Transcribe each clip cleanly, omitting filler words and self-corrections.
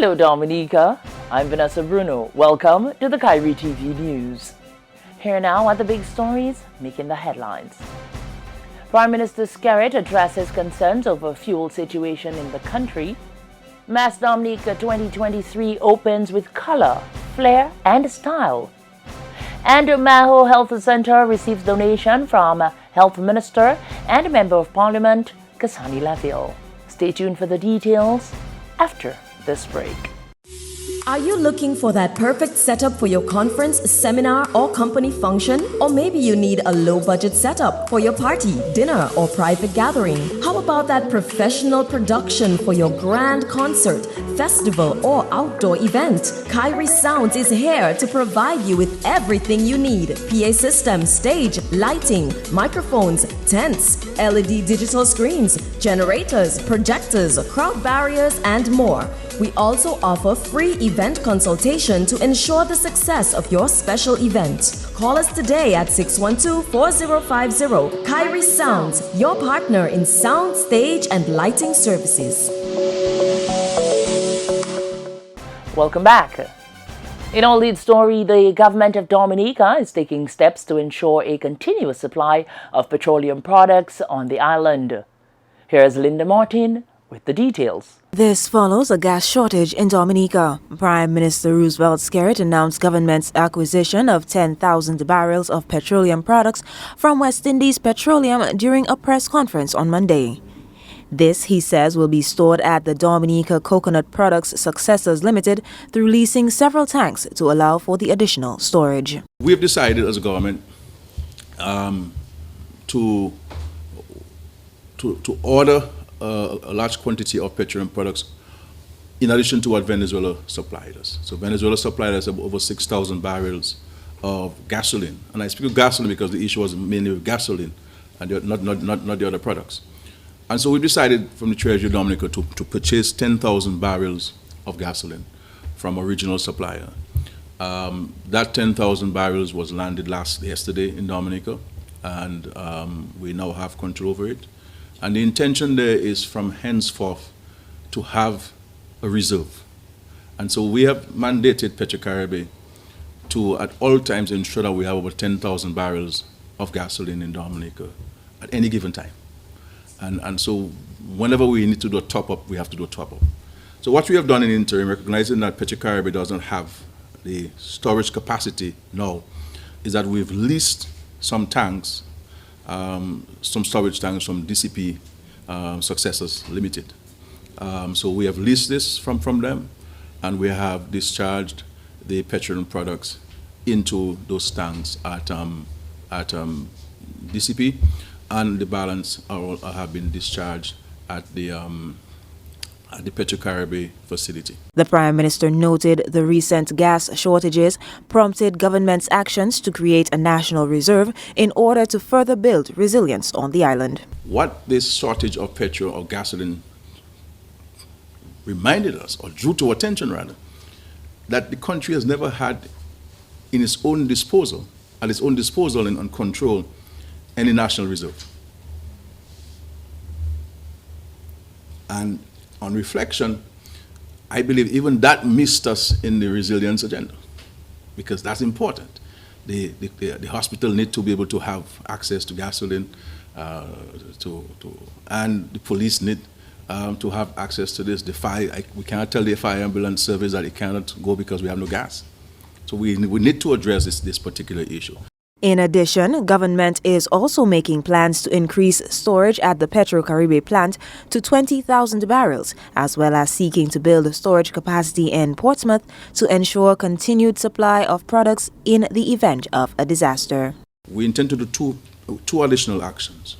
Hello Dominica, I'm Vanessa Bruno. Welcome to the Kairi TV News. Here now are the big stories making the headlines. Prime Minister Kairi addresses concerns over fuel situation in the country. Mass Dominica 2023 opens with color, flair and style. And Maho Health Center receives donation from Health Minister and Member of Parliament Kasani Laville. Stay tuned for the details after this break. Are you looking for that perfect setup for your conference, seminar, or company function? Or maybe you need a low-budget setup for your party, dinner, or private gathering? How about that professional production for your grand concert, festival, or outdoor event? Kairi Sounds is here to provide you with everything you need: PA system, stage, lighting, microphones, tents, LED digital screens, generators, projectors, crowd barriers, and more. We also offer free event consultation to ensure the success of your special event. Call us today at 612-4050. Kairi Sounds, your partner in sound, stage, and lighting services. Welcome back. In our lead story, the government of Dominica is taking steps to ensure a continuous supply of petroleum products on the island. Here's Linda Martin with the details. This follows a gas shortage in Dominica. Prime Minister Roosevelt Skerritt announced government's acquisition of 10,000 barrels of petroleum products from West Indies Petroleum during a press conference on Monday. This, he says, will be stored at the Dominica Coconut Products Successors Limited through leasing several tanks to allow for the additional storage. We have decided as a government to order a large quantity of petroleum products in addition to what Venezuela supplied us. So Venezuela supplied us over 6,000 barrels of gasoline. And I speak of gasoline because the issue was mainly with gasoline and not the other products. And so we decided from the Treasury of Dominica to purchase 10,000 barrels of gasoline from a regional supplier. That 10,000 barrels was landed yesterday in Dominica, and we now have control over it. And the intention there is from henceforth to have a reserve. And so we have mandated PetroCaribe to at all times ensure that we have over 10,000 barrels of gasoline in Dominica at any given time. And so whenever we need to do a top-up, we have to do a top-up. So what we have done in interim, recognizing that PetroCaribe doesn't have the storage capacity now, is that we've leased some tanks, some storage tanks from DCP Successors Limited. So we have leased this from them, and we have discharged the petroleum products into those tanks at DCP, and the balance have been discharged at the PetroCaribe facility. The Prime Minister noted the recent gas shortages prompted government's actions to create a national reserve in order to further build resilience on the island. What this shortage of petrol or gasoline reminded us, or drew to attention rather, that the country has never had at its own disposal and control, any national reserve. And on reflection, I believe even that missed us in the resilience agenda, because that's important. The hospital need to be able to have access to gasoline, and the police need to have access to this. We cannot tell the fire ambulance service that it cannot go because we have no gas. So we need to address this particular issue. In addition, government is also making plans to increase storage at the PetroCaribe plant to 20,000 barrels, as well as seeking to build storage capacity in Portsmouth to ensure continued supply of products in the event of a disaster. We intend to do two additional actions,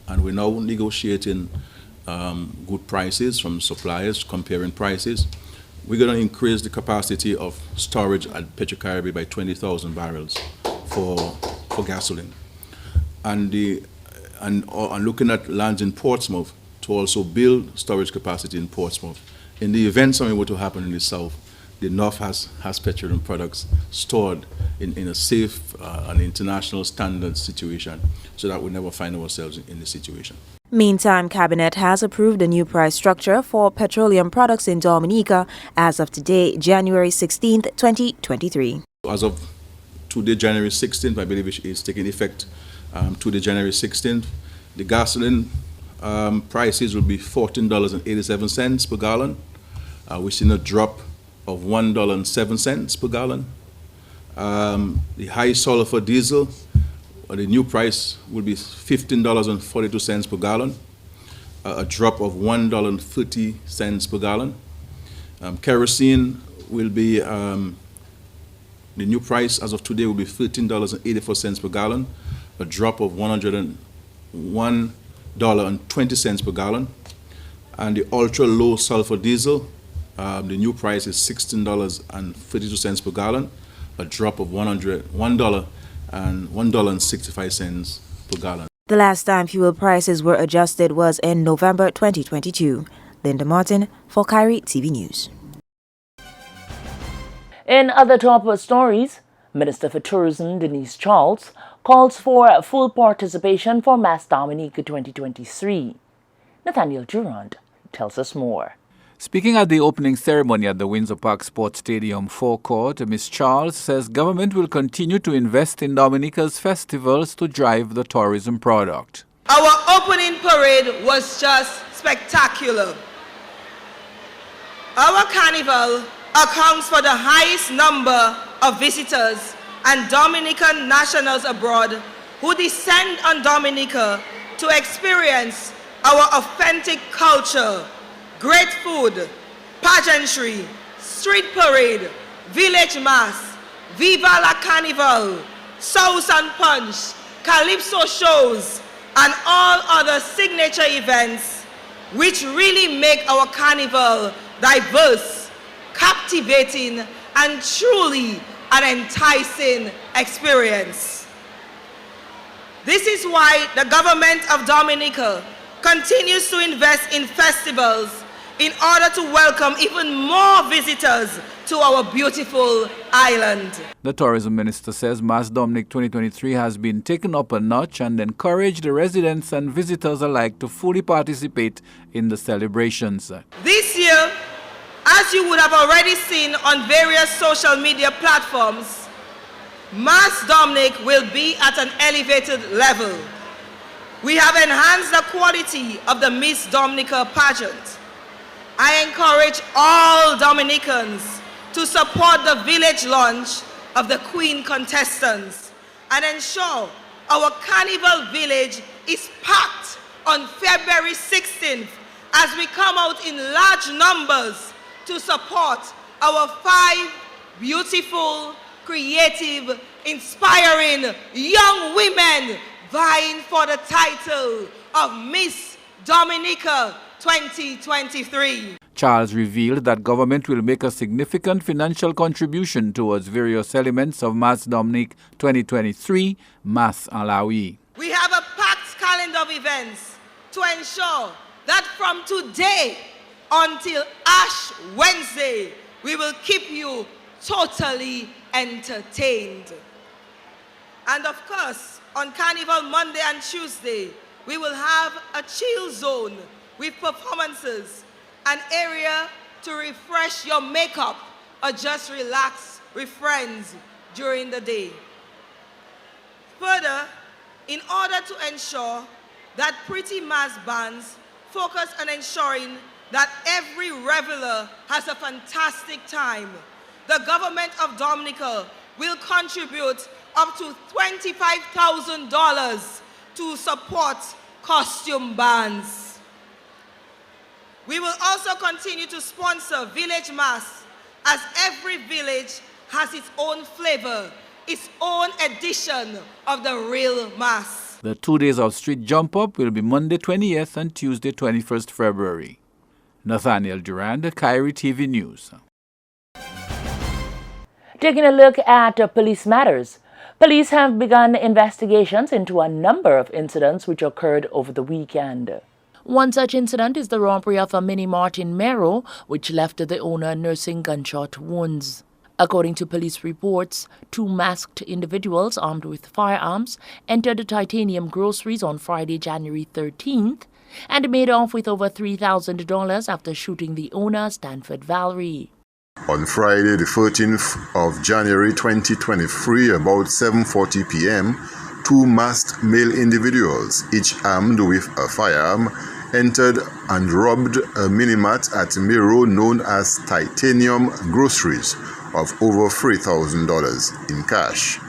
and we're now negotiating good prices from suppliers, comparing prices. We're going to increase the capacity of storage at PetroCaribe by 20,000 barrels for gasoline, and looking at lands in Portsmouth to also build storage capacity in Portsmouth. In the event something were to happen in the south, the north has petroleum products stored in a safe and international standard situation, so that we never find ourselves in this situation. Meantime, Cabinet has approved a new price structure for petroleum products in Dominica as of today, January 16, 2023. As of today, January 16th, I believe it is taking effect today, January 16th. The gasoline prices will be $14.87 per gallon. We've seen a drop of $1.07 per gallon. The high sulfur diesel, the new price will be $15.42 per gallon, a drop of $1.30 per gallon. Kerosene will be, the new price as of today will be $13.84 per gallon, a drop of $101.20 per gallon. And the ultra low sulfur diesel, the new price is $16.32 per gallon, a drop of $1.65 per gallon. The last time fuel prices were adjusted was in November 2022. Linda Martin for Kairi TV News. In other top stories, Minister for Tourism Denise Charles calls for full participation for Mass Dominica 2023. Nathaniel Durand tells us more. Speaking at the opening ceremony at the Windsor Park Sports Stadium forecourt, Ms. Charles says government will continue to invest in Dominica's festivals to drive the tourism product. Our opening parade was just spectacular. Our carnival accounts for the highest number of visitors and Dominican nationals abroad who descend on Dominica to experience our authentic culture, great food, pageantry, street parade, village mass, Viva la Carnival, Sauce and Punch, Calypso shows, and all other signature events which really make our carnival diverse, captivating, and truly an enticing experience. This is why the government of Dominica continues to invest in festivals in order to welcome even more visitors to our beautiful island. The tourism minister says Mass Dominic 2023 has been taken up a notch and encouraged the residents and visitors alike to fully participate in the celebrations. This year, as you would have already seen on various social media platforms, Mass Dominic will be at an elevated level. We have enhanced the quality of the Miss Dominica pageant. I encourage all Dominicans to support the village launch of the Queen contestants and ensure our Carnival village is packed on February 16th as we come out in large numbers to support our 5 beautiful, creative, inspiring young women vying for the title of Miss Dominica 2023. Charles revealed that government will make a significant financial contribution towards various elements of Mass Dominic 2023, Mass Alawi. We have a packed calendar of events to ensure that from today until Ash Wednesday, we will keep you totally entertained. And of course, on Carnival Monday and Tuesday, we will have a chill zone with performances, an area to refresh your makeup or just relax with friends during the day. Further, in order to ensure that pretty mass bands focus on ensuring that every reveler has a fantastic time, the government of Dominica will contribute up to $25,000 to support costume bands. We will also continue to sponsor Village Mass, as every village has its own flavor, its own edition of the real Mass. The 2 days of street jump up will be Monday 20th and Tuesday 21st February. Nathaniel Durand, Kairi TV News. Taking a look at police matters. Police have begun investigations into a number of incidents which occurred over the weekend. One such incident is the robbery of a mini-mart in Mero, which left the owner nursing gunshot wounds. According to police reports, 2 masked individuals armed with firearms entered the Titanium Groceries on Friday, January 13th and made off with over $3,000 after shooting the owner, Stanford Valerie. On Friday, the 13th of January 2023, about 7:40 p.m., two masked male individuals, each armed with a firearm, entered and robbed a minimart at Miro known as Titanium Groceries of over $3,000 in cash.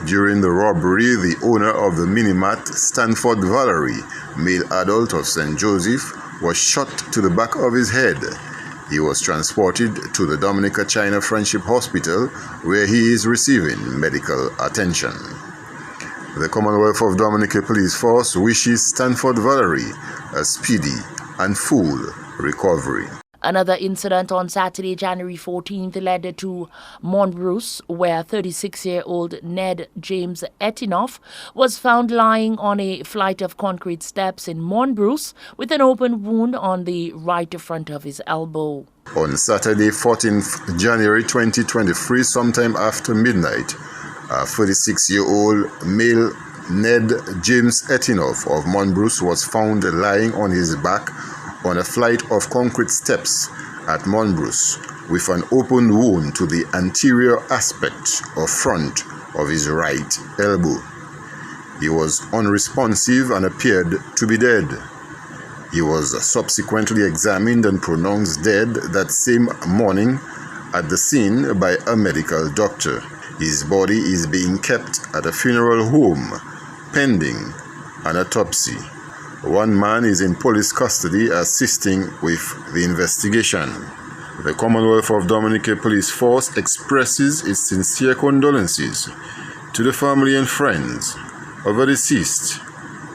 During the robbery, the owner of the minimart, Stanford Valerie, male adult of St. Joseph, was shot to the back of his head. He was transported to the Dominica China Friendship Hospital, where he is receiving medical attention. The Commonwealth of Dominica Police Force wishes Stanford Valerie a speedy and full recovery. Another incident on Saturday, January 14th, led to Monbruce, where 36-year-old Ned James Etinoff was found lying on a flight of concrete steps in Monbruce with an open wound on the right front of his elbow. On Saturday, 14th January 2023, sometime after midnight, a 36-year-old male Ned James Etinoff of Monbruce was found lying on his back on a flight of concrete steps at Monbruce with an open wound to the anterior aspect or front of his right elbow. He was unresponsive and appeared to be dead. He was subsequently examined and pronounced dead that same morning at the scene by a medical doctor. His body is being kept at a funeral home pending an autopsy. One man is in police custody assisting with the investigation. The Commonwealth of Dominica Police Force expresses its sincere condolences to the family and friends of the deceased,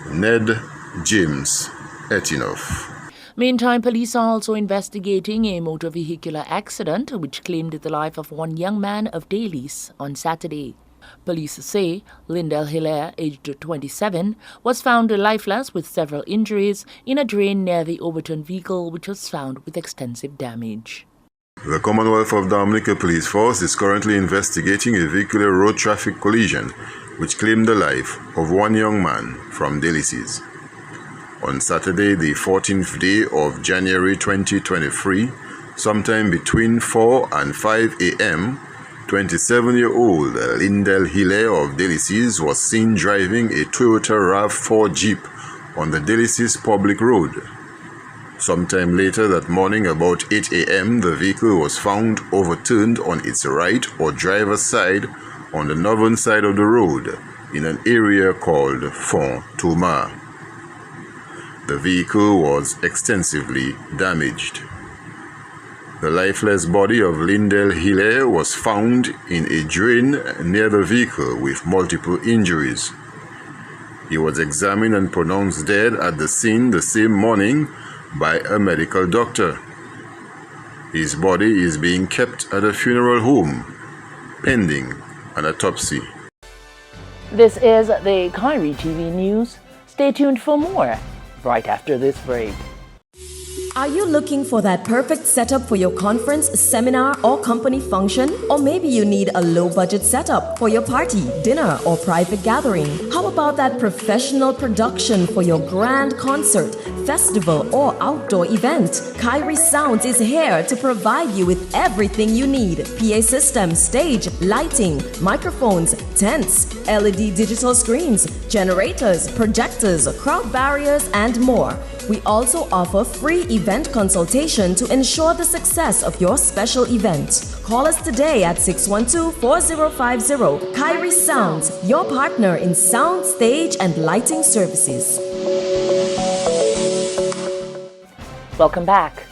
Ned James Etinoff. Meantime, police are also investigating a motor vehicular accident which claimed the life of one young man of Daly's on Saturday. Police say Lindell Hilaire, aged 27, was found lifeless with several injuries in a drain near the Overton vehicle, which was found with extensive damage. The Commonwealth of Dominica Police Force is currently investigating a vehicular road traffic collision which claimed the life of one young man from Daly's. On Saturday, the 14th day of January 2023, sometime between 4 and 5 a.m., 27-year-old Lindell Hilaire of Daly's was seen driving a Toyota RAV4 Jeep on the Daly's public road. Sometime later that morning, about 8 a.m., the vehicle was found overturned on its right or driver's side on the northern side of the road in an area called Font Thomas. The vehicle was extensively damaged. The lifeless body of Lindell Hilaire was found in a drain near the vehicle with multiple injuries. He was examined and pronounced dead at the scene the same morning by a medical doctor. His body is being kept at a funeral home, pending an autopsy. This is the Kairi TV News. Stay tuned for more right after this break. Are you looking for that perfect setup for your conference, seminar, or company function? Or maybe you need a low-budget setup for your party, dinner, or private gathering? How about that professional production for your grand concert, festival, or outdoor event? Kairi Sounds is here to provide you with everything you need: PA system, stage, lighting, microphones, tents, LED digital screens, generators, projectors, crowd barriers, and more. We also offer free event consultation to ensure the success of your special event. Call us today at 612-4050. Kairi Sounds, your partner in sound, stage, and lighting services. Welcome back.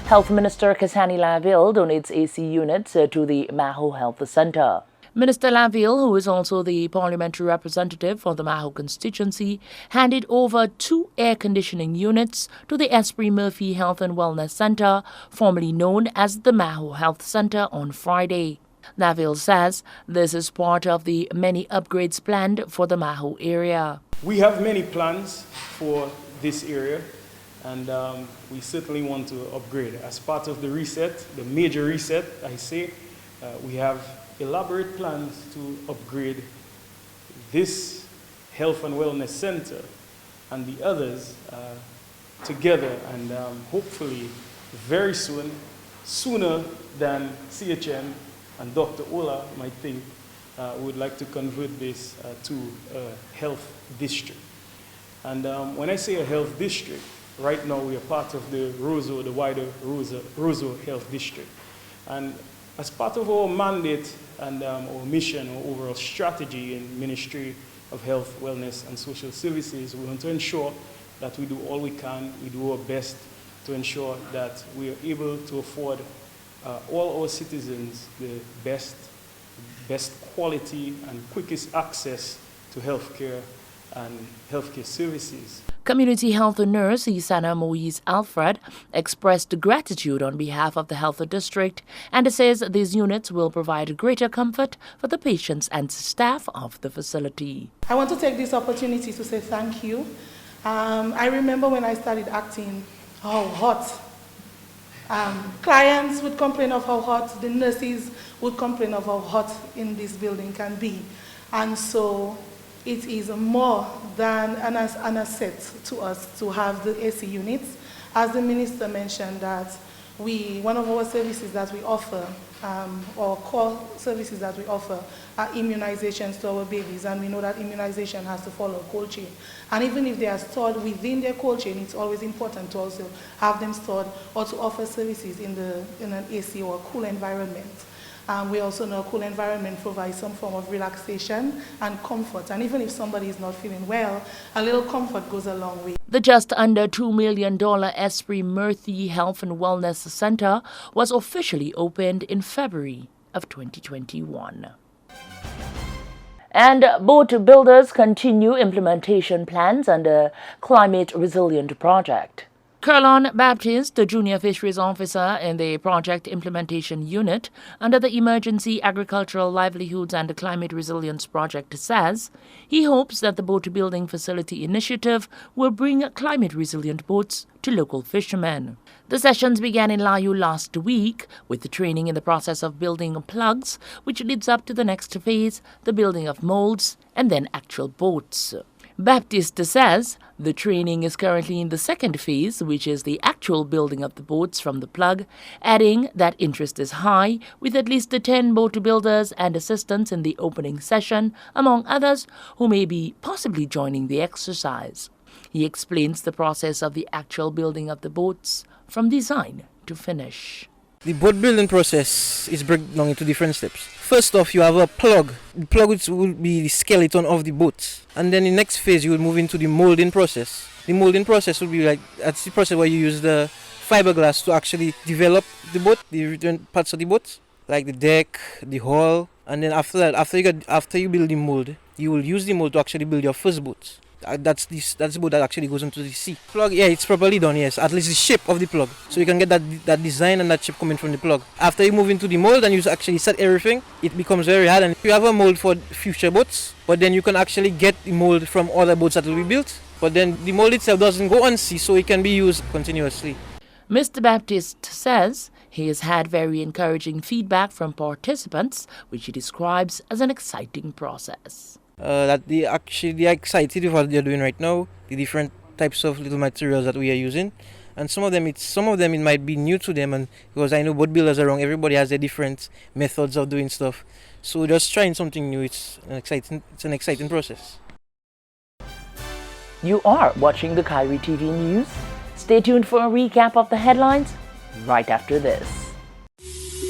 Health Minister Kasani Laville donates AC units to the Maho Health Center. Minister Laville, who is also the parliamentary representative for the Maho constituency, handed over 2 air conditioning units to the Esprit Murphy Health and Wellness Center, formerly known as the Maho Health Center, on Friday. Laville says this is part of the many upgrades planned for the Maho area. We have many plans for this area, and we certainly want to upgrade. As part of the reset, the major reset, I say, we have elaborate plans to upgrade this health and wellness center and the others together, and hopefully very soon, sooner than CHN and Dr. Ola might think, would like to convert this to a health district. And when I say a health district, right now we are part of the Roseau, the wider Roseau Health District. And as part of our mandate and our mission, our overall strategy in Ministry of Health, Wellness and Social Services, we want to ensure that we do all we can, we do our best to ensure that we are able to afford all our citizens the best quality and quickest access to healthcare and healthcare services. Community health nurse Isana Moise Alfred expressed gratitude on behalf of the health district and says these units will provide greater comfort for the patients and staff of the facility. I want to take this opportunity to say thank you. I remember when I started acting, how hot. Clients would complain of how hot, the nurses would complain of how hot in this building can be. And so it is more than an asset to us to have the AC units. As the minister mentioned, that one of our services that we offer, or core services that we offer, are immunizations to our babies, and we know that immunization has to follow a cold chain. And even if they are stored within their cold chain, it's always important to also have them stored or to offer services in an AC or a cool environment. We also know a cool environment provides some form of relaxation and comfort. And even if somebody is not feeling well, a little comfort goes a long way. The just under $2 million Esprit Murphy Health and Wellness Center was officially opened in February of 2021. And boat builders continue implementation plans under Climate Resilient Project. Carlon Baptist, the Junior Fisheries Officer in the Project Implementation Unit under the Emergency Agricultural Livelihoods and Climate Resilience Project, says he hopes that the boat building facility initiative will bring climate-resilient boats to local fishermen. The sessions began in Layu last week with the training in the process of building plugs, which leads up to the next phase, the building of molds, and then actual boats. Baptiste says the training is currently in the second phase, which is the actual building of the boats from the plug, adding that interest is high, with at least 10 boat builders and assistants in the opening session, among others, who may be possibly joining the exercise. He explains the process of the actual building of the boats from design to finish. The boat building process is broken down into different steps. First off, you have a plug. The plug will be the skeleton of the boat. And then the next phase, you will move into the molding process. The molding process will be that's the process where you use the fiberglass to actually develop the boat, the different parts of the boat, like the deck, the hull. And then after that, after you build the mold, you will use the mold to actually build your first boat. That's the boat that actually goes into the sea. Plug, yeah, it's properly done, yes. At least the shape of the plug. So you can get that design and that shape coming from the plug. After you move into the mold and you actually set everything, it becomes very hard. And you have a mold for future boats, but then you can actually get the mold from other boats that will be built. But then the mold itself doesn't go on sea, so it can be used continuously. Mr. Baptiste says he has had very encouraging feedback from participants, which he describes as an exciting process. That they are excited with what they're doing right now, the different types of little materials that we are using, and some of them it might be new to them, and because I know boat builders around, everybody has their different methods of doing stuff. So just trying something new, it's an exciting process. You are watching the Kairi TV News. Stay tuned for a recap of the headlines right after this.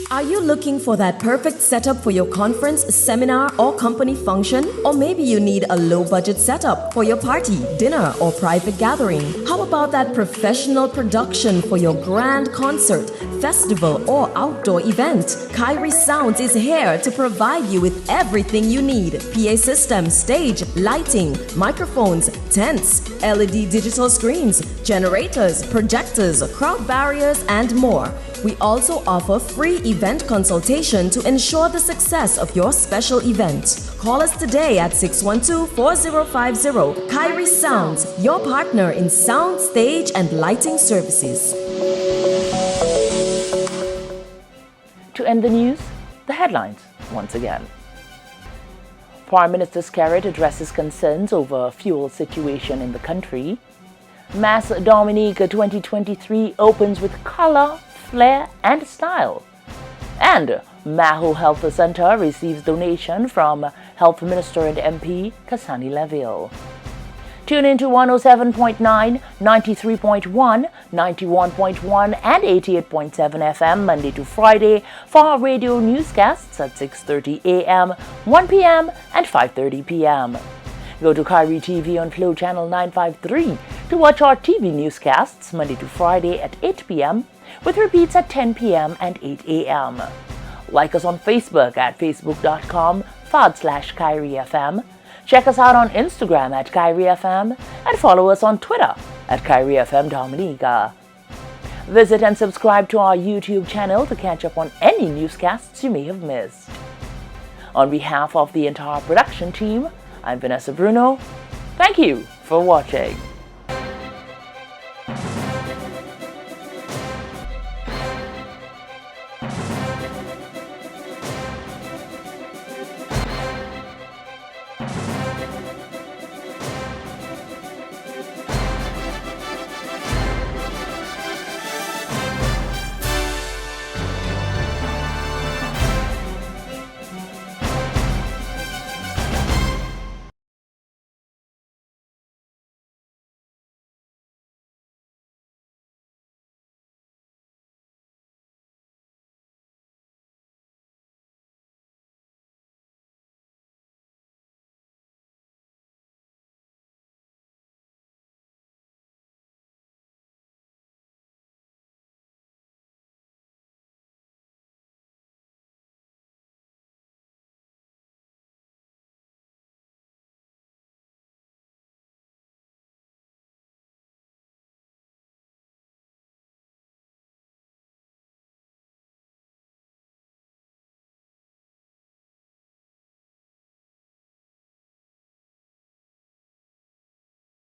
Are you looking for that perfect setup for your conference, seminar, or company function? Or maybe you need a low-budget setup for your party, dinner, or private gathering? How about that professional production for your grand concert, festival, or outdoor event? Kairi Sounds is here to provide you with everything you need. PA system, stage, lighting, microphones, tents, LED digital screens, generators, projectors, crowd barriers, and more. We also offer free event consultation to ensure the success of your special event. Call us today at 612-4050. Kairi Sounds, your partner in sound, stage, and lighting services. To end the news, the headlines once again. Prime Minister Skerritt addresses concerns over fuel situation in the country. Mass Dominica 2023 opens with color, flair, and style. And Maho Health Center receives donation from Health Minister and MP Kasani Laville. Tune in to 107.9, 93.1, 91.1, and 88.7 FM Monday to Friday for our radio newscasts at 6:30 a.m., 1 p.m., and 5:30 p.m. Go to Kairi TV on Flow Channel 953 to watch our TV newscasts Monday to Friday at 8 p.m. with repeats at 10 p.m. and 8 a.m. Like us on Facebook at facebook.com/KairiFM. Check us out on Instagram at KairiFM and follow us on Twitter at KairiFM Dominica. Visit and subscribe to our YouTube channel to catch up on any newscasts you may have missed. On behalf of the entire production team, I'm Vanessa Bruno. Thank you for watching.